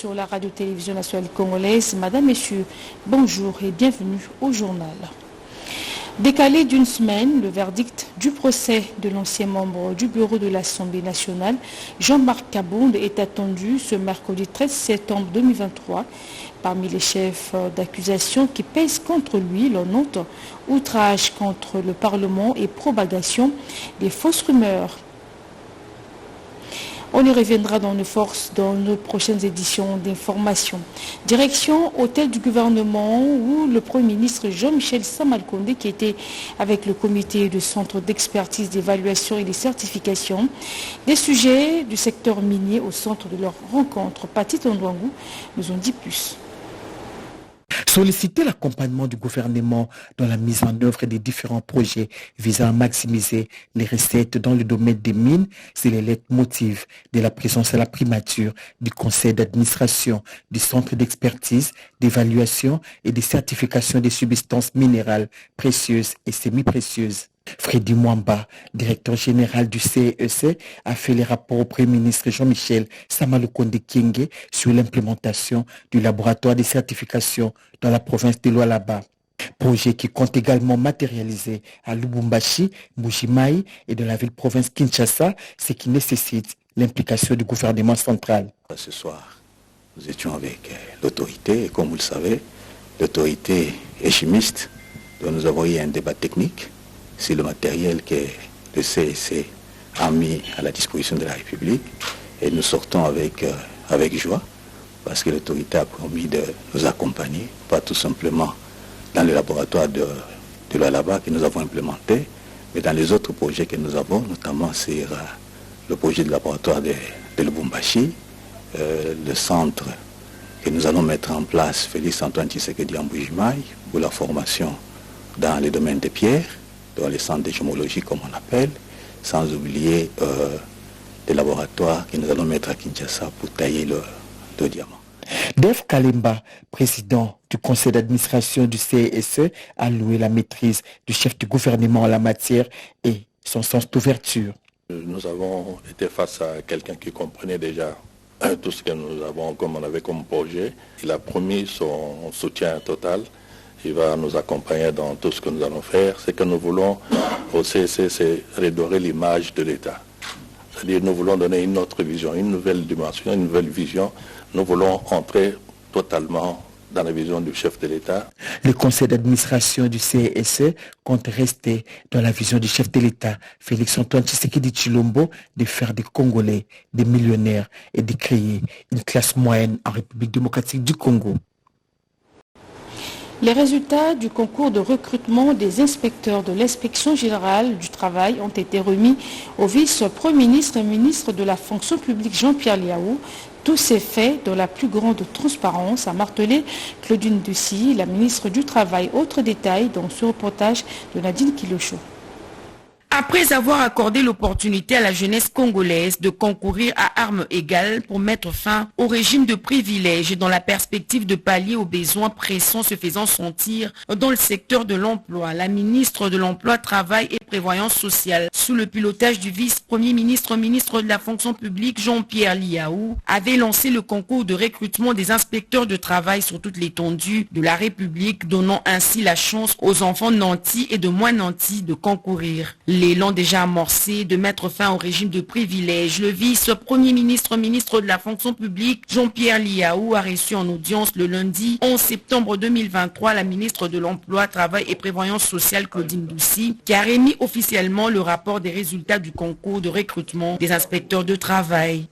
sur la radio-télévision nationale congolaise. Madame, Messieurs, bonjour et bienvenue au journal. Décalé d'une semaine, le verdict du procès de l'ancien membre du bureau de l'Assemblée nationale, Jean-Marc Kabound, est attendu ce mercredi 13 septembre 2023. Parmi les chefs d'accusation qui pèsent contre lui, l'on note outrage contre le Parlement et propagation des fausses rumeurs. On y reviendra dans nos prochaines éditions d'information. Direction hôtel du gouvernement où le Premier ministre Jean-Michel Sama-Lukonde, qui était avec le comité du centre d'expertise, d'évaluation et de certification des sujets du secteur minier au centre de leur rencontre. Pati Tondouangou nous en dit plus. Solliciter l'accompagnement du gouvernement dans la mise en œuvre des différents projets visant à maximiser les recettes dans le domaine des mines, c'est le leitmotiv de la présence à la primature du conseil d'administration du centre d'expertise, d'évaluation et de certification des substances minérales précieuses et semi-précieuses. Freddy Mwamba, directeur général du CEC, a fait les rapports au Premier ministre Jean-Michel Sama-Lukonde Kyenge sur l'implémentation du laboratoire de certification dans la province de Lualaba. Projet qui compte également matérialiser à Lubumbashi, Mbujimayi et de la ville-province Kinshasa, ce qui nécessite l'implication du gouvernement central. Ce soir, nous étions avec l'autorité et comme vous le savez, l'autorité est chimiste, dont nous avons eu un débat technique sur le matériel que le CEC a mis à la disposition de la République et nous sortons avec joie parce que l'autorité a promis de nous accompagner, pas tout simplement dans le laboratoire de Lualaba que nous avons implémenté, mais dans les autres projets que nous avons, notamment sur le projet de laboratoire de Lubumbashi, le centre que nous allons mettre en place, Félix Antoine Tshisekedi en Mbujimayi, pour la formation dans les domaines des pierres, dans les centres de gémologie comme on appelle, sans oublier des laboratoires que nous allons mettre à Kinshasa pour tailler le diamant. Dave Kalemba, président du conseil d'administration du CESE, a loué la maîtrise du chef du gouvernement en la matière et son sens d'ouverture. Nous avons été face à quelqu'un qui comprenait déjà tout ce que nous avons comme on avait comme projet. Il a promis son soutien total. Il va nous accompagner dans tout ce que nous allons faire. Ce que nous voulons au CEC, c'est redorer l'image de l'État. C'est-à-dire nous voulons donner une autre vision, une nouvelle dimension, une nouvelle vision. Nous voulons entrer totalement dans la vision du chef de l'État. Le conseil d'administration du CESE compte rester dans la vision du chef de l'État, Félix Antoine Tshisekedi Tshilombo, de faire des Congolais des millionnaires et de créer une classe moyenne en République démocratique du Congo. Les résultats du concours de recrutement des inspecteurs de l'inspection générale du travail ont été remis au vice-premier ministre et ministre de la fonction publique Jean-Pierre Liaou. Tout s'est fait dans la plus grande transparence, a martelé Claudine Ducy, la ministre du Travail. Autre détail dans ce reportage de Nadine Kilocho. Après avoir accordé l'opportunité à la jeunesse congolaise de concourir à armes égales pour mettre fin au régime de privilèges et dans la perspective de pallier aux besoins pressants se faisant sentir dans le secteur de l'emploi, la ministre de l'Emploi, Travail et Prévoyance sociale, sous le pilotage du vice-premier ministre, ministre de la fonction publique Jean-Pierre Liaou, avait lancé le concours de recrutement des inspecteurs de travail sur toute l'étendue de la République, donnant ainsi la chance aux enfants nantis et de moins nantis de concourir. L'élan déjà amorcé de mettre fin au régime de privilèges, le vice-premier ministre, ministre de la fonction publique, Jean-Pierre Liaou, a reçu en audience le lundi 11 septembre 2023 la ministre de l'Emploi, Travail et Prévoyance sociale, Claudine Ducy, qui a remis officiellement le rapport des résultats du concours de recrutement des inspecteurs de travail.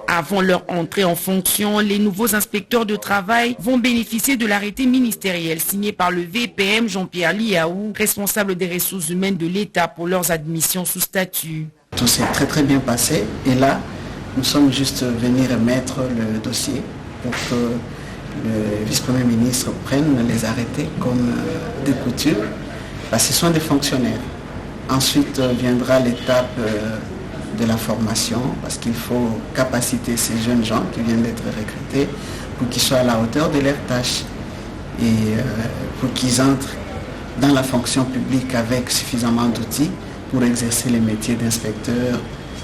Avant leur entrée en fonction, les nouveaux inspecteurs de travail vont bénéficier de l'arrêté ministériel signé par le VPM Jean-Pierre Liaou, responsable des ressources humaines de l'État pour leurs admissions sous statut. Tout s'est très bien passé et là, nous sommes juste venus remettre le dossier pour que le vice-premier ministre prenne les arrêtés comme de coutume, parce que ce sont des fonctionnaires. Ensuite viendra l'étape de la formation, parce qu'il faut capaciter ces jeunes gens qui viennent d'être recrutés pour qu'ils soient à la hauteur de leurs tâches et pour qu'ils entrent dans la fonction publique avec suffisamment d'outils pour exercer les métiers d'inspecteur,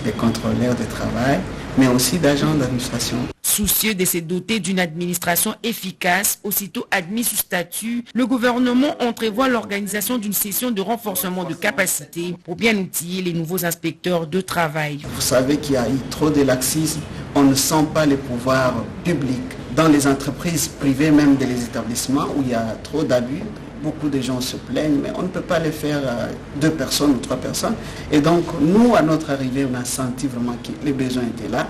de contrôleur de travail, mais aussi d'agents d'administration. Soucieux de se doter d'une administration efficace, aussitôt admis sous statut, le gouvernement entrevoit l'organisation d'une session de renforcement de capacité pour bien outiller les nouveaux inspecteurs de travail. Vous savez qu'il y a eu trop de laxisme, on ne sent pas les pouvoirs publics. Dans les entreprises privées, même dans les établissements où il y a trop d'abus, beaucoup de gens se plaignent, mais on ne peut pas les faire à 2 personnes ou 3 personnes. Et donc, nous, à notre arrivée, on a senti vraiment que les besoins étaient là.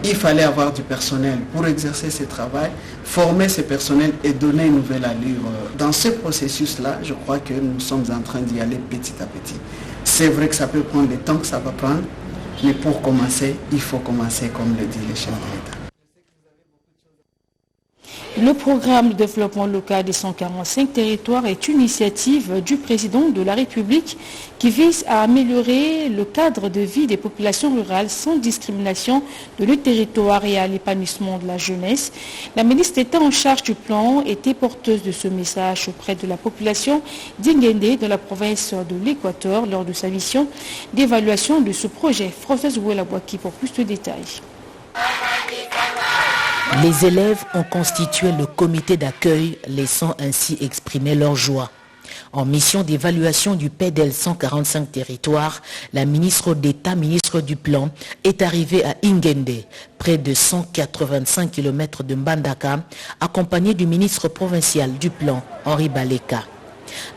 Il fallait avoir du personnel pour exercer ce travail, former ces personnels et donner une nouvelle allure. Dans ce processus-là, je crois que nous sommes en train d'y aller petit à petit. C'est vrai que ça peut prendre le temps que ça va prendre, mais pour commencer, il faut commencer comme le dit le chef de l'État. Le programme de développement local des 145 territoires est une initiative du président de la République qui vise à améliorer le cadre de vie des populations rurales sans discrimination de le territoire et à l'épanouissement de la jeunesse. La ministre d'État en charge du plan était porteuse de ce message auprès de la population d'Inguendé de la province de l'Équateur lors de sa mission d'évaluation de ce projet. Françoise Ouelabouaki pour plus de détails. Les élèves ont constitué le comité d'accueil, laissant ainsi exprimer leur joie. En mission d'évaluation du PEDEL 145 territoires, la ministre d'État, ministre du Plan, est arrivée à Inguendé, près de 185 km de Mbandaka, accompagnée du ministre provincial du Plan, Henri Baleka.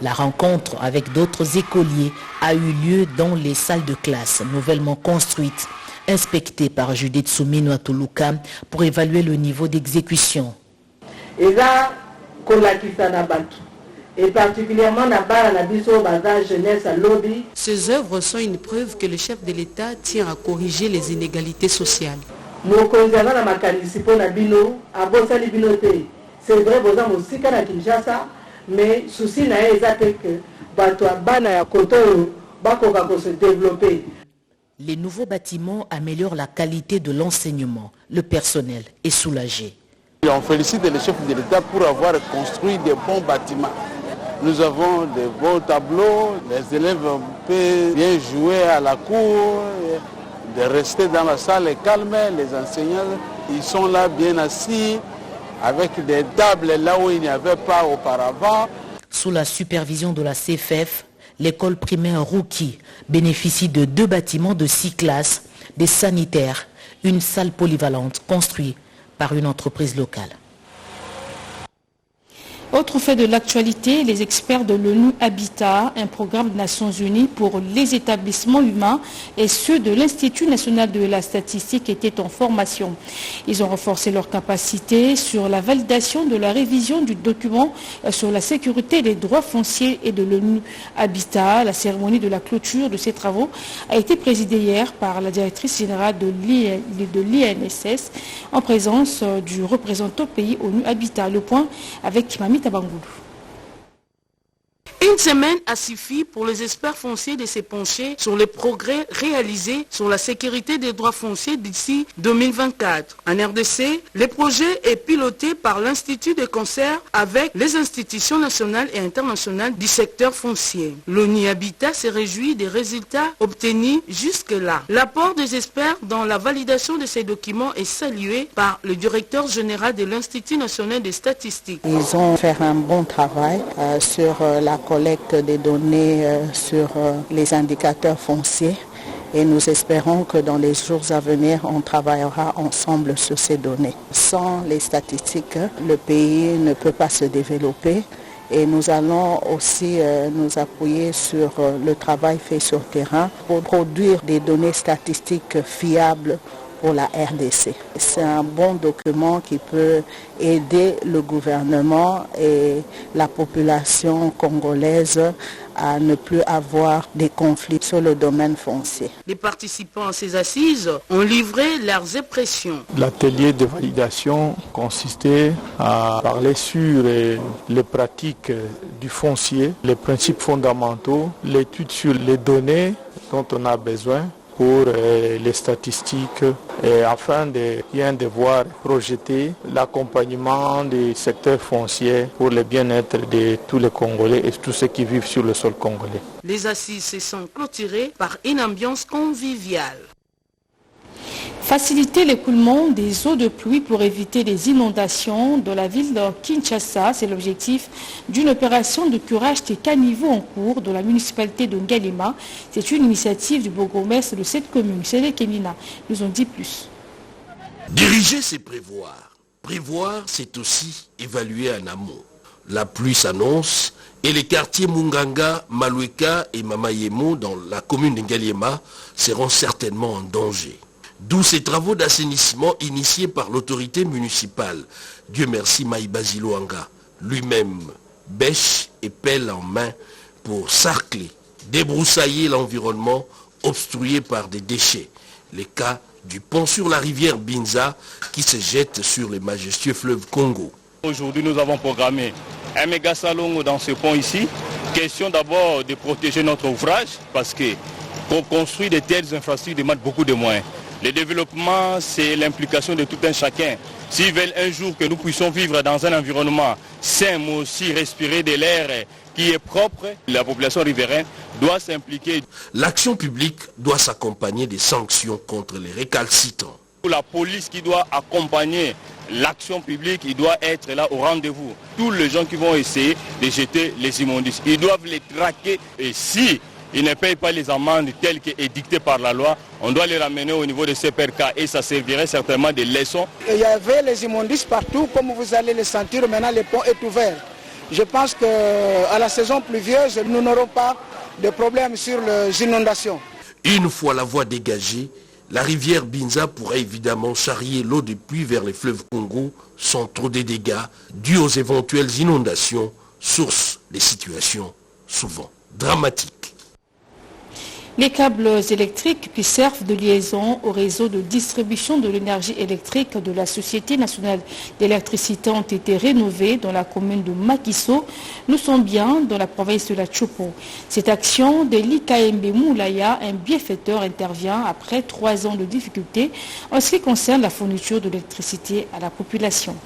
La rencontre avec d'autres écoliers a eu lieu dans les salles de classe nouvellement construites, inspectées par Judith Soumino à Toulouka pour évaluer le niveau d'exécution. Et particulièrement jeunesse à lobby. Ces œuvres sont une preuve que le chef de l'État tient à corriger les inégalités sociales. C'est vrai, vous avez aussi à Kinshasa, mais souci n'a été que se développer. Les nouveaux bâtiments améliorent la qualité de l'enseignement. Le personnel est soulagé. On félicite le chef de l'État pour avoir construit des bons bâtiments. Nous avons de beaux tableaux, les élèves peuvent bien jouer à la cour, de rester dans la salle calme, les enseignants, ils sont là bien assis, avec des tables là où il n'y avait pas auparavant. Sous la supervision de la CFF, l'école primaire Rouki bénéficie de 2 bâtiments de 6 classes, des sanitaires, une salle polyvalente construite par une entreprise locale. Autre fait de l'actualité, les experts de l'ONU Habitat, un programme des Nations Unies pour les établissements humains et ceux de l'Institut national de la statistique étaient en formation. Ils ont renforcé leur capacité sur la validation de la révision du document sur la sécurité des droits fonciers et de l'ONU Habitat. La cérémonie de la clôture de ces travaux a été présidée hier par la directrice générale de l'INSS en présence du représentant pays ONU Habitat. Le point avec Mami Tabangoulou. Une semaine a suffi pour les experts fonciers de se pencher sur les progrès réalisés sur la sécurité des droits fonciers d'ici 2024. En RDC, le projet est piloté par l'Institut de concert avec les institutions nationales et internationales du secteur foncier. L'ONU Habitat se réjouit des résultats obtenus jusque-là. L'apport des experts dans la validation de ces documents est salué par le directeur général de l'Institut national des statistiques. Ils ont fait un bon travail sur la collecte des données sur les indicateurs fonciers et nous espérons que dans les jours à venir, on travaillera ensemble sur ces données. Sans les statistiques, le pays ne peut pas se développer et nous allons aussi nous appuyer sur le travail fait sur le terrain pour produire des données statistiques fiables pour la RDC. C'est un bon document qui peut aider le gouvernement et la population congolaise à ne plus avoir des conflits sur le domaine foncier. Les participants à ces assises ont livré leurs impressions. L'atelier de validation consistait à parler sur les pratiques du foncier, les principes fondamentaux, l'étude sur les données dont on a besoin pour les statistiques afin de bien devoir projeter l'accompagnement du secteur foncier pour le bien-être de tous les Congolais et tous ceux qui vivent sur le sol congolais. Les assises se sont clôturées par une ambiance conviviale. Faciliter l'écoulement des eaux de pluie pour éviter les inondations de la ville de Kinshasa, c'est l'objectif d'une opération de curage des caniveaux en cours de la municipalité de Ngalema. C'est une initiative du bourgmestre de cette commune, Sélé Kenina, nous en dit plus. Diriger, c'est prévoir. Prévoir, c'est aussi évaluer en amont. La pluie s'annonce et les quartiers Munganga, Malueka et Mamayemo dans la commune de Ngalema seront certainement en danger. D'où ces travaux d'assainissement initiés par l'autorité municipale. Dieu merci Maïbaziloanga, lui-même bêche et pelle en main pour sarcler, débroussailler l'environnement obstrué par des déchets. Les cas du pont sur la rivière Binza qui se jette sur les majestueux fleuves Congo. Aujourd'hui, nous avons programmé un méga salon dans ce pont ici. Question d'abord de protéger notre ouvrage parce que pour construire de telles infrastructures demande beaucoup de moyens. Le développement, c'est l'implication de tout un chacun. S'ils veulent un jour que nous puissions vivre dans un environnement sain, mais aussi respirer de l'air qui est propre, la population riveraine doit s'impliquer. L'action publique doit s'accompagner des sanctions contre les récalcitrants. La police qui doit accompagner l'action publique, il doit être là au rendez-vous. Tous les gens qui vont essayer de jeter les immondices, ils doivent les traquer et si ils ne payent pas les amendes telles qu'édictées par la loi, on doit les ramener au niveau de CPRK et ça servirait certainement de leçons. Il y avait les immondices partout, comme vous allez les sentir, maintenant le pont est ouvert. Je pense qu'à la saison pluvieuse, nous n'aurons pas de problème sur les inondations. Une fois la voie dégagée, la rivière Binza pourrait évidemment charrier l'eau des pluies vers les fleuves Congo sans trop de dégâts dus aux éventuelles inondations, source des situations souvent dramatiques. Les câbles électriques qui servent de liaison au réseau de distribution de l'énergie électrique de la Société nationale d'électricité ont été rénovés dans la commune de Makiso. Nous sommes bien dans la province de la Chopo. Cette action de l'IKMB Moulaya, un bienfaiteur, intervient après 3 ans de difficultés en ce qui concerne la fourniture d'électricité à la population.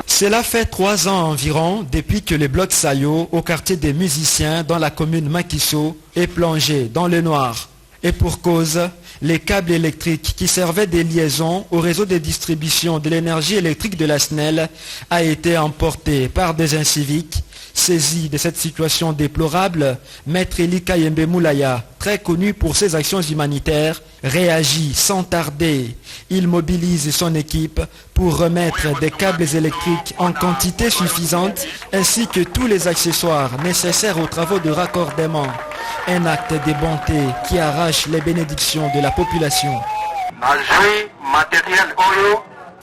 Cela fait 3 ans environ depuis que le bloc Sayo, au quartier des musiciens dans la commune Makiso, est plongé dans le noir. Et pour cause, les câbles électriques qui servaient des liaisons au réseau de distribution de l'énergie électrique de la SNEL a été emporté par des inciviques. Saisi de cette situation déplorable, Maître Eli Kayembe Moulaya, très connu pour ses actions humanitaires, réagit sans tarder. Il mobilise son équipe pour remettre des câbles électriques en quantité suffisante ainsi que tous les accessoires nécessaires aux travaux de raccordement. Un acte de bonté qui arrache les bénédictions de la population.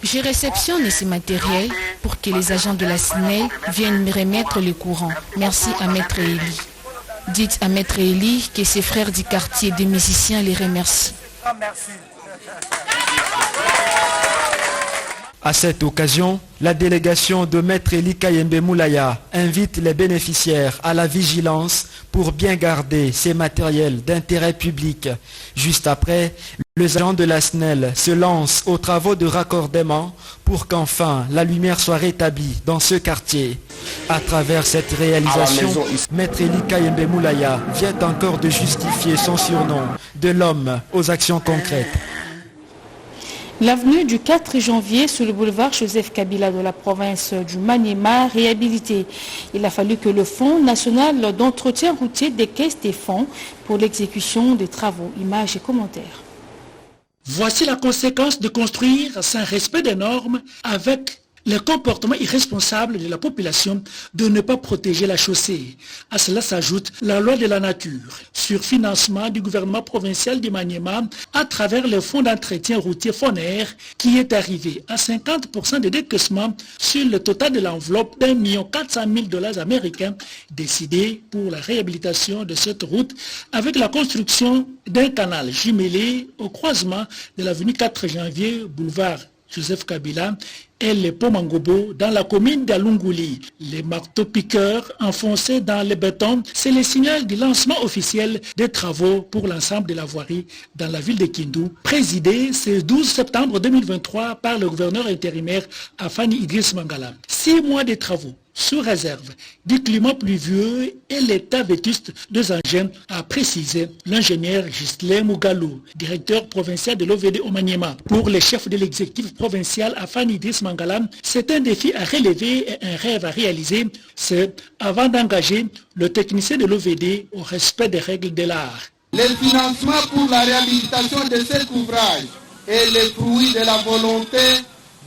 Je réceptionne ces matériels pour que les agents de la SNEL viennent me remettre le courant. Merci à Maître Eli. Dites à Maître Eli que ses frères du quartier des musiciens les remercient. À cette occasion, la délégation de Maître Eli Kayembe Moulaya invite les bénéficiaires à la vigilance pour bien garder ces matériels d'intérêt public. Juste après, les agents de la SNEL se lancent aux travaux de raccordement pour qu'enfin la lumière soit rétablie dans ce quartier. À travers cette réalisation, Maître Eli Kayembe Moulaya vient encore de justifier son surnom de l'homme aux actions concrètes. L'avenue du 4 janvier sur le boulevard Joseph Kabila de la province du Maniema réhabilitée. Il a fallu que le Fonds national d'entretien routier décaisse des fonds pour l'exécution des travaux. Images et commentaires. Voici la conséquence de construire sans respect des normes avec le comportement irresponsable de la population de ne pas protéger la chaussée. À cela s'ajoute la loi de la nature sur financement du gouvernement provincial du Maniema à travers le fonds d'entretien routier FONER qui est arrivé à 50% de décaissement sur le total de l'enveloppe d'1 400 000 $ américains décidé pour la réhabilitation de cette route avec la construction d'un canal jumelé au croisement de l'avenue 4 janvier, boulevard Joseph Kabila et les Pomangobo dans la commune d'Alungouli. Les marteaux-piqueurs enfoncés dans le béton, c'est le signal du lancement officiel des travaux pour l'ensemble de la voirie dans la ville de Kindu, présidé ce 12 septembre 2023 par le gouverneur intérimaire Afani Idriss Mangala. 6 mois de travaux sous réserve du climat pluvieux et l'état vétuste des engins, a précisé l'ingénieur Ghislain Mougalou, directeur provincial de l'OVD au Maniema. Pour le chef de l'exécutif provincial Afani Idriss Mangala, c'est un défi à relever et un rêve à réaliser, c'est avant d'engager le technicien de l'OVD au respect des règles de l'art. Le financement pour la réhabilitation de cet ouvrage est le fruit de la volonté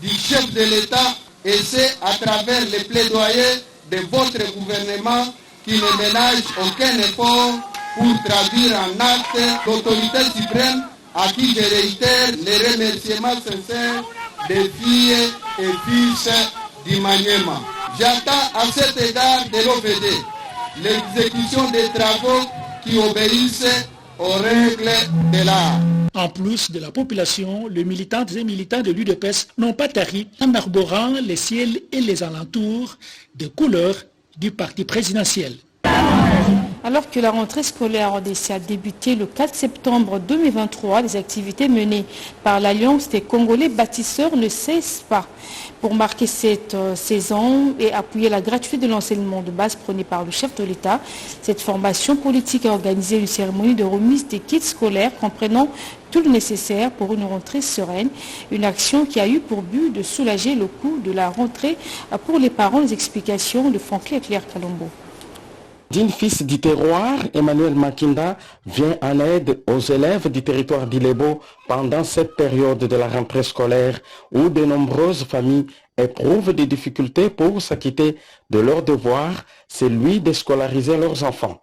du chef de l'État et c'est à travers les plaidoyers de votre gouvernement qui ne ménage aucun effort pour traduire en acte l'autorité suprême à qui je réitère les remerciements sincères des filles et fils du Maniema. J'attends à cet égard de l'OVD l'exécution des travaux qui obéissent aux règles de l'art. En plus de la population, les militantes et militants de l'UDPS n'ont pas tari en arborant les ciels et les alentours des couleurs du parti présidentiel. Alors que la rentrée scolaire en RDC a débuté le 4 septembre 2023, les activités menées par l'Alliance des Congolais bâtisseurs ne cessent pas. Pour marquer cette saison et appuyer la gratuité de l'enseignement de base prôné par le chef de l'État, cette formation politique a organisé une cérémonie de remise des kits scolaires comprenant tout le nécessaire pour une rentrée sereine. Une action qui a eu pour but de soulager le coût de la rentrée pour les parents. Les explications de Franklin et Claire Kalombo. Digne fils du terroir, Emmanuel Makinda vient en aide aux élèves du territoire d'Ilebo pendant cette période de la rentrée scolaire où de nombreuses familles éprouvent des difficultés pour s'acquitter de leur devoir, celui de scolariser leurs enfants.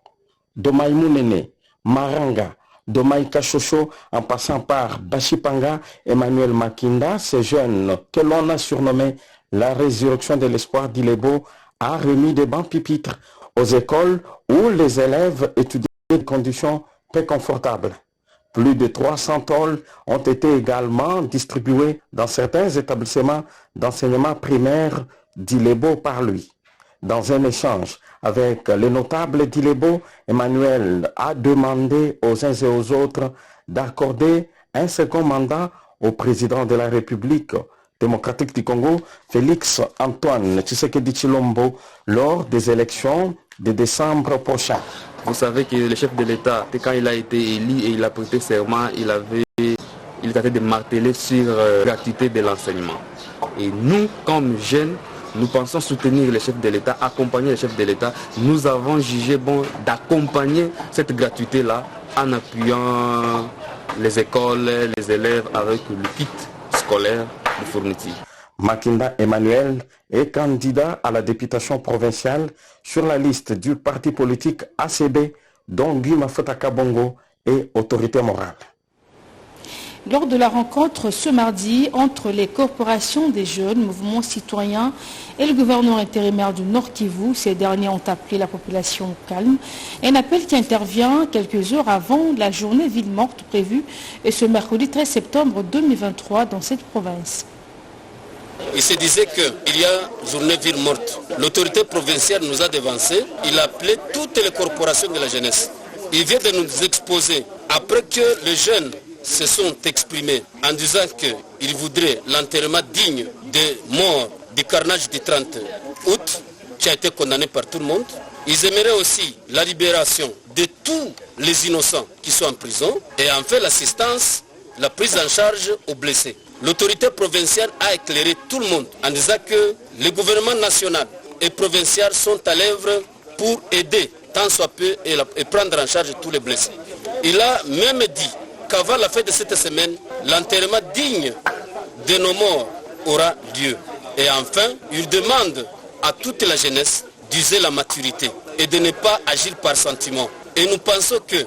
Domaï Mounene, Maranga, Domaï Kachocho, en passant par Bachipanga, Emmanuel Makinda, ces jeunes que l'on a surnommé la résurrection de l'espoir d'Ilebo, a remis des bancs pupitres aux écoles où les élèves étudiaient dans des conditions très confortables. Plus de 300 tôles ont été également distribuées dans certains établissements d'enseignement primaire d'Ilebo par lui. Dans un échange avec les notables d'Ilebo, Emmanuel a demandé aux uns et aux autres d'accorder un second mandat au président de la République démocratique du Congo, Félix Antoine Tshisekedi Tshilombo, lors des élections de décembre prochain. Vous savez que le chef de l'État, quand il a été élu et il a prêté serment, il tentait de marteler sur la gratuité de l'enseignement. Et nous, comme jeunes, nous pensons soutenir le chef de l'État, accompagner le chef de l'État. Nous avons jugé bon d'accompagner cette gratuité-là en appuyant les écoles, les élèves avec le kit scolaire de fourniture. Makinda Emmanuel est candidat à la députation provinciale sur la liste du parti politique ACB, dont Guy Mafota Kabongo est autorité morale. Lors de la rencontre ce mardi entre les corporations des jeunes, mouvements citoyens et le gouvernement intérimaire du Nord Kivu, ces derniers ont appelé la population au calme. Un appel qui intervient quelques heures avant la journée ville morte prévue et ce mercredi 13 septembre 2023 dans cette province. Il se disait qu'il y a journée ville morte. L'autorité provinciale nous a devancé. Il a appelé toutes les corporations de la jeunesse. Il vient de nous exposer, après que les jeunes se sont exprimés en disant qu'ils voudraient l'enterrement digne des morts du carnage du 30 août, qui a été condamné par tout le monde. Ils aimeraient aussi la libération de tous les innocents qui sont en prison et en fait l'assistance, la prise en charge aux blessés. L'autorité provinciale a éclairé tout le monde en disant que les gouvernements national et provincial sont à l'œuvre pour aider tant soit peu et prendre en charge tous les blessés. Il a même dit qu'avant la fin de cette semaine, l'enterrement digne de nos morts aura lieu. Et enfin, il demande à toute la jeunesse d'user la maturité et de ne pas agir par sentiment. Et nous pensons que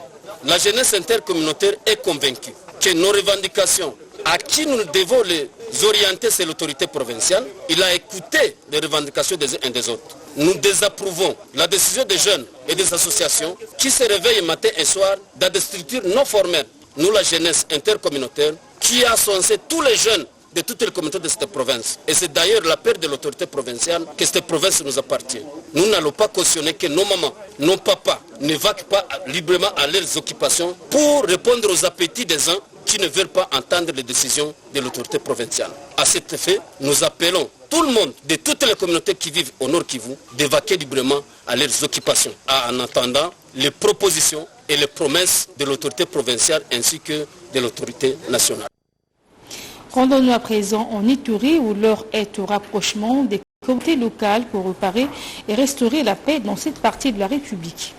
la jeunesse intercommunautaire est convaincue que nos revendications, à qui nous devons les orienter, c'est l'autorité provinciale. Il a écouté les revendications des uns et des autres. Nous désapprouvons la décision des jeunes et des associations qui se réveillent matin et soir dans des structures non formelles. Nous, la jeunesse intercommunautaire, qui a censé tous les jeunes de toutes les communautés de cette province. Et c'est d'ailleurs la peur de l'autorité provinciale que cette province nous appartient. Nous n'allons pas cautionner que nos mamans, nos papas ne vaquent pas librement à leurs occupations pour répondre aux appétits des uns qui ne veulent pas entendre les décisions de l'autorité provinciale. À cet effet, nous appelons tout le monde de toutes les communautés qui vivent au Nord Kivu de vaquer librement à leurs occupations, en attendant les propositions et les promesses de l'autorité provinciale ainsi que de l'autorité nationale. Rendons-nous à présent en Ituri où l'heure est au rapprochement des communautés locales pour réparer et restaurer la paix dans cette partie de la République.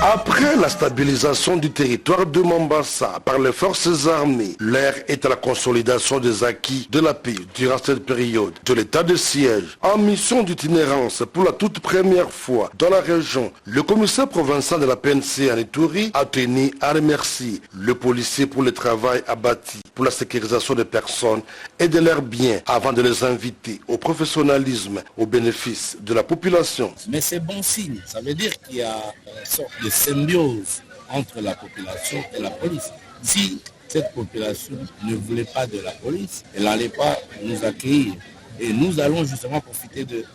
Après la stabilisation du territoire de Mombasa par les forces armées, l'heure est à la consolidation des acquis de la paix durant cette période de l'état de siège. En mission d'itinérance pour la toute première fois dans la région, le commissaire provincial de la PNC en Ituri a tenu à remercier le policier pour le travail abattu pour la sécurisation des personnes et de leurs biens avant de les inviter au professionnalisme au bénéfice de la population. Mais c'est bon signe, ça veut dire qu'il y a une sorte de symbiose entre la population et la police. Si cette population ne voulait pas de la police, elle n'allait pas nous accueillir. Et nous allons justement profiter de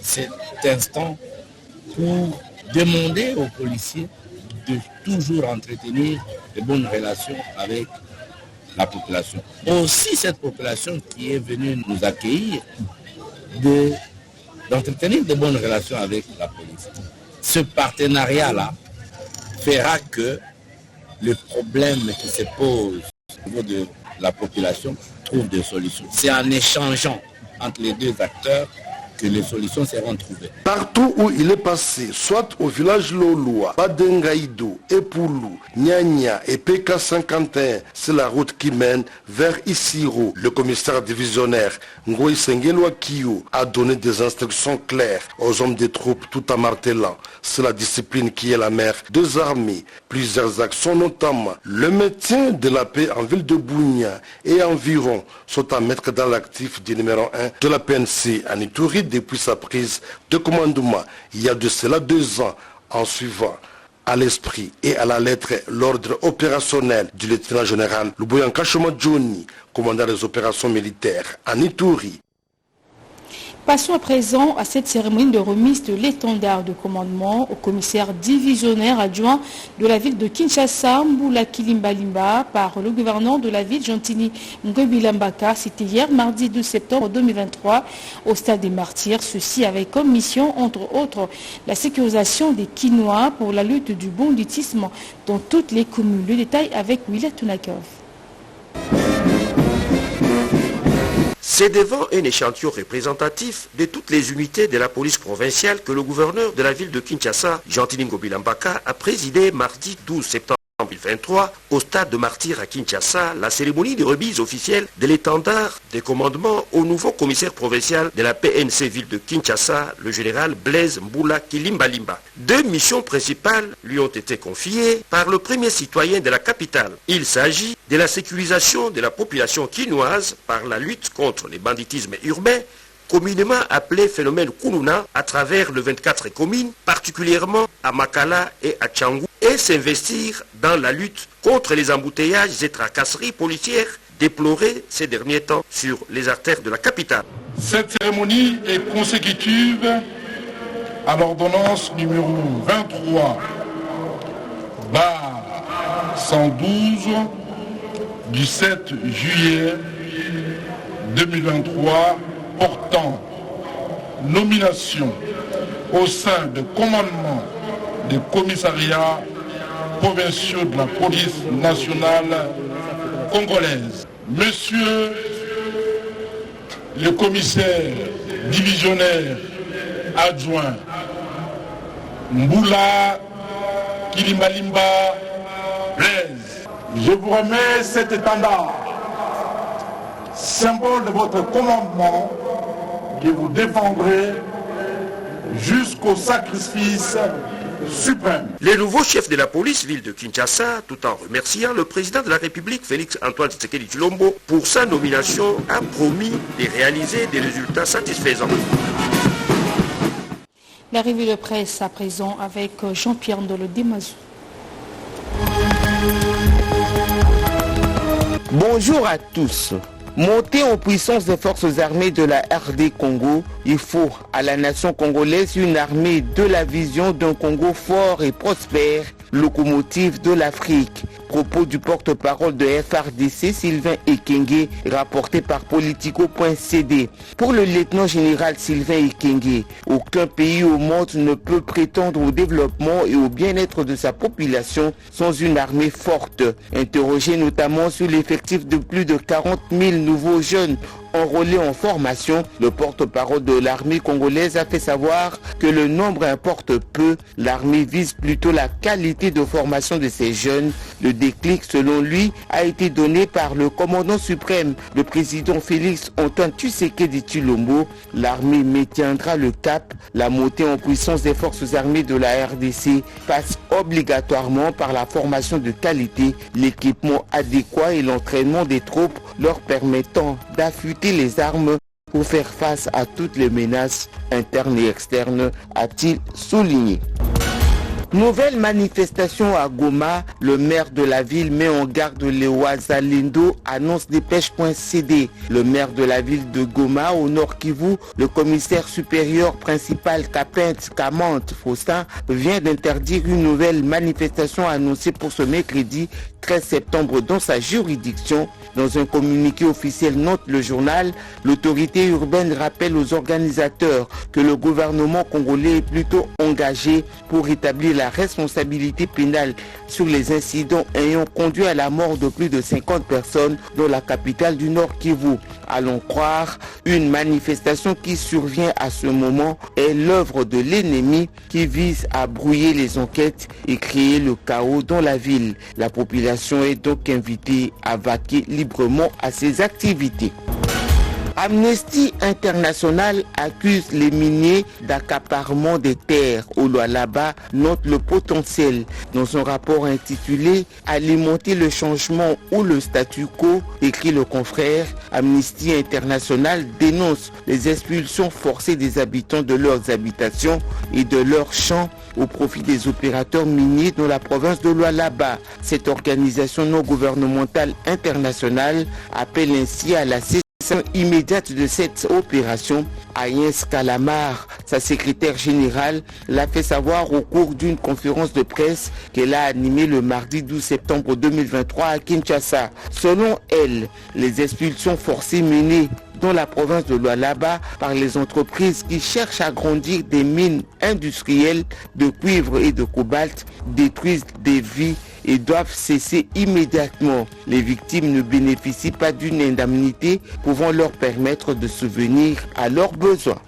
cet instant pour demander aux policiers de toujours entretenir de bonnes relations avec la population. Aussi cette population qui est venue nous accueillir, d'entretenir de bonnes relations avec la police. Ce partenariat-là fera que le problème qui se pose au niveau de la population trouve des solutions. C'est en échangeant entre les deux acteurs que les solutions seront trouvées. Partout où il est passé, soit au village Loloa, Badengaïdo, Epoulou, Nyanya et PK51, c'est la route qui mène vers Isiro. Le commissaire divisionnaire Ngoï Sengelwa Kiyo a donné des instructions claires aux hommes des troupes tout en martelant. C'est la discipline qui est la mère des armées. Plusieurs actions, notamment le maintien de la paix en ville de Bounia et environ, sont à mettre dans l'actif du numéro 1 de la PNC en Ituri depuis sa prise de commandement il y a de cela 2 ans, en suivant à l'esprit et à la lettre l'ordre opérationnel du lieutenant général Luboyanka Shoma Johnny, commandant des opérations militaires en Ituri. Passons à présent à cette cérémonie de remise de l'étendard de commandement au commissaire divisionnaire adjoint de la ville de Kinshasa, Mboula Kilimbalimba, par le gouverneur de la ville, Gentini Ngobilambaka. C'était hier, mardi 2 septembre 2023, au stade des Martyrs. Ceci avec comme mission, entre autres, la sécurisation des Kinois pour la lutte du banditisme dans toutes les communes. Le détail avec Willa Tunakov. C'est devant un échantillon représentatif de toutes les unités de la police provinciale que le gouverneur de la ville de Kinshasa, Gentini Ngobilambaka, a présidé mardi 12 septembre 2023 au stade de Martyrs à Kinshasa la cérémonie de remise officielle de l'étendard des commandements au nouveau commissaire provincial de la PNC ville de Kinshasa, le général Blaise Mboula Kilimbalimba. 2 missions principales lui ont été confiées par le premier citoyen de la capitale. Il s'agit de la sécurisation de la population kinoise par la lutte contre le banditisme urbain, communément appelé phénomène Kununa, à travers le 24 communes, particulièrement à Makala et à Tchangou, et s'investir dans la lutte contre les embouteillages et tracasseries policières déplorées ces derniers temps sur les artères de la capitale. Cette cérémonie est consécutive à l'ordonnance numéro 23/112 du 7 juillet 2023 portant nomination au sein de commandement des commissariats provinciaux de la police nationale congolaise. Monsieur le commissaire divisionnaire adjoint Mboula Kilimbalimba Blaise, je vous remets cet étendard, symbole de votre commandement que vous défendrez jusqu'au sacrifice suprême. Les nouveaux chefs de la police ville de Kinshasa, tout en remerciant le président de la République, Félix Antoine Tshisekedi Tshilombo, pour sa nomination, a promis de réaliser des résultats satisfaisants. La revue de presse à présent avec Jean-Pierre Ndolo Demazou. Bonjour à tous. Monter en puissance des forces armées de la RD Congo, il faut à la nation congolaise une armée de la vision d'un Congo fort et prospère, locomotive de l'Afrique. Propos du porte-parole de FRDC, Sylvain Ekenge, rapporté par Politico.cd. Pour le lieutenant général Sylvain Ekenge, aucun pays au monde ne peut prétendre au développement et au bien-être de sa population sans une armée forte. Interrogé notamment sur l'effectif de plus de 40 000 nouveaux jeunes enrôlés en formation, le porte-parole de l'armée congolaise a fait savoir que le nombre importe peu. L'armée vise plutôt la qualité de formation de ces jeunes. Le déclic, selon lui, a été donné par le commandant suprême, le président Félix Antoine Tshisekedi Tshilombo. L'armée maintiendra le cap. La montée en puissance des forces armées de la RDC passe obligatoirement par la formation de qualité, l'équipement adéquat et l'entraînement des troupes leur permettant d'affûter les armes pour faire face à toutes les menaces internes et externes, a-t-il souligné. Nouvelle manifestation à Goma, le maire de la ville met en garde les Ouazalendo, annonce dépêche.cd. Le maire de la ville de Goma, au Nord Kivu, le commissaire supérieur principal Kapent Kamante Faustin, vient d'interdire une nouvelle manifestation annoncée pour ce mercredi 13 septembre dans sa juridiction. Dans un communiqué officiel, note le journal, l'autorité urbaine rappelle aux organisateurs que le gouvernement congolais est plutôt engagé pour rétablir la responsabilité pénale sur les incidents ayant conduit à la mort de plus de 50 personnes dans la capitale du Nord Kivu. Allons croire, une manifestation qui survient à ce moment est l'œuvre de l'ennemi qui vise à brouiller les enquêtes et créer le chaos dans la ville. La population est donc invitée à vaquer librement à ses activités. Amnesty International accuse les miniers d'accaparement des terres au Lualaba, note le potentiel. Dans son rapport intitulé « Alimenter le changement ou le statu quo », écrit le confrère, Amnesty International dénonce les expulsions forcées des habitants de leurs habitations et de leurs champs au profit des opérateurs miniers dans la province de Lualaba. Cette organisation non gouvernementale internationale appelle ainsi à la cessation immédiate de cette opération. Agnès Calamar, sa secrétaire générale, l'a fait savoir au cours d'une conférence de presse qu'elle a animée le mardi 12 septembre 2023 à Kinshasa. Selon elle, les expulsions forcées menées dans la province de Lualaba par les entreprises qui cherchent à agrandir des mines industrielles de cuivre et de cobalt détruisent des vies et doivent cesser immédiatement. Les victimes ne bénéficient pas d'une indemnité pouvant leur permettre de subvenir à leurs besoins.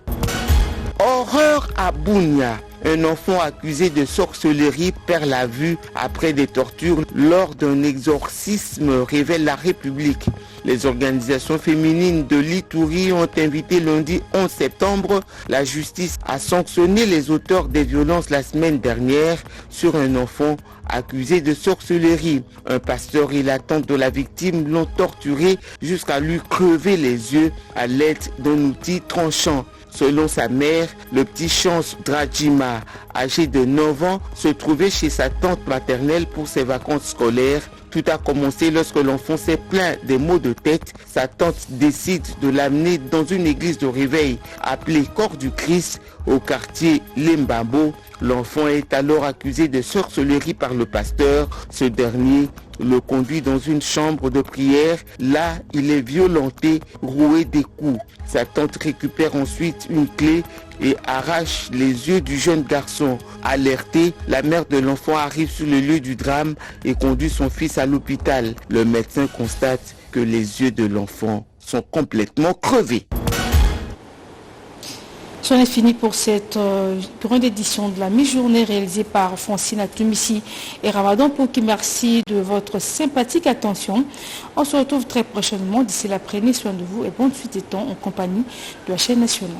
Horreur à Bunia. Un enfant accusé de sorcellerie perd la vue après des tortures lors d'un exorcisme, révèle la République. Les organisations féminines de l'Ituri ont invité lundi 11 septembre la justice à sanctionner les auteurs des violences la semaine dernière sur un enfant accusé de sorcellerie. Un pasteur et la tante de la victime l'ont torturé jusqu'à lui crever les yeux à l'aide d'un outil tranchant. Selon sa mère, le petit Chance Drajima, âgé de 9 ans, se trouvait chez sa tante maternelle pour ses vacances scolaires. Tout a commencé lorsque l'enfant s'est plaint des maux de tête. Sa tante décide de l'amener dans une église de réveil appelée Corps du Christ au quartier Lembambo. L'enfant est alors accusé de sorcellerie par le pasteur. Ce dernier le conduit dans une chambre de prière. Là, il est violenté, roué des coups. Sa tante récupère ensuite une clé et arrache les yeux du jeune garçon. Alertée, la mère de l'enfant arrive sur le lieu du drame et conduit son fils à l'hôpital. Le médecin constate que les yeux de l'enfant sont complètement crevés. C'en est fini pour cette grande édition de la mi-journée réalisée par Francine Atumissi et Ramadan Pouki. Merci de votre sympathique attention. On se retrouve très prochainement. D'ici là, prenez soin de vous et bonne suite des temps en compagnie de la chaîne nationale.